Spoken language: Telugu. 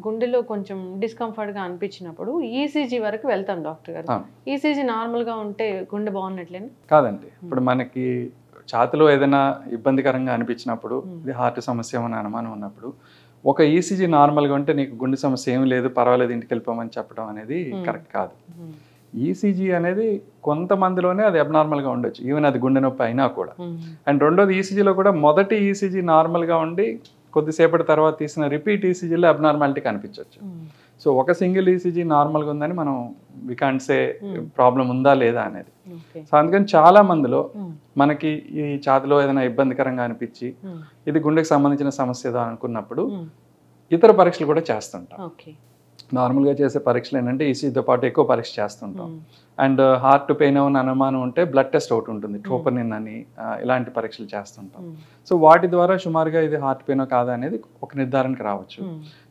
గుండెలో కొంచెం డిస్కంఫర్ట్గా అనిపించినప్పుడు ఈసీజీ వరకు వెళ్తాం డాక్టర్ గారు. ఈసీజీ నార్మల్గా ఉంటే గుండె బాగున్నట్లేనా? కాదండి. ఇప్పుడు మనకి ఛాతీలో ఏదైనా ఇబ్బందికరంగా అనిపించినప్పుడు, ఇది హార్ట్ సమస్య అని అనుమానం ఉన్నప్పుడు, ఒక ఈసీజీ నార్మల్గా ఉంటే నీకు గుండె సమస్య ఏమి లేదు, పర్వాలేదు, ఇంటికి వెళ్ళిపోమని చెప్పడం అనేది కరెక్ట్ కాదు. ఈసీజీ అనేది కొంతమందిలోనే అది అబ్నార్మల్గా ఉండొచ్చు, ఈవెన్ అది గుండె నొప్పి అయినా కూడా. అండ్ రెండోది, ఈసీజీలో కూడా మొదటి ఈసీజీ నార్మల్గా ఉండి కొద్దిసేపటి తర్వాత తీసిన రిపీట్ ఈసీజీలో అబ్నార్మాలిటీ కనిపించవచ్చు. సో ఒక సింగిల్ ఈసీజీ నార్మల్గా ఉందని మనం వి కాంట్ సే ప్రాబ్లం ఉందా లేదా అనేది. సో అందుకని చాలా మందిలో మనకి ఈ ఛాతీలో ఏదైనా ఇబ్బందికరంగా అనిపించి ఇది గుండెకి సంబంధించిన సమస్య ఏదో అనుకున్నప్పుడు ఇతర పరీక్షలు కూడా చేస్తుంటాం. నార్మల్గా చేసే పరీక్షలు ఏంటంటే ఈసీజీతో పాటు ఎక్కువ పరీక్ష చేస్తుంటాం. అండ్ హార్ట్ పెయిన్ ఏమైనా అనుమానం ఉంటే బ్లడ్ టెస్ట్ ఒకటి ఉంటుంది, ట్రోపనిన్ అని, ఇలాంటి పరీక్షలు చేస్తుంటాం. సో వాటి ద్వారా సుమారుగా ఇది హార్ట్ పెయిన్ కాదా అనేది ఒక నిర్ధారణకు రావచ్చు.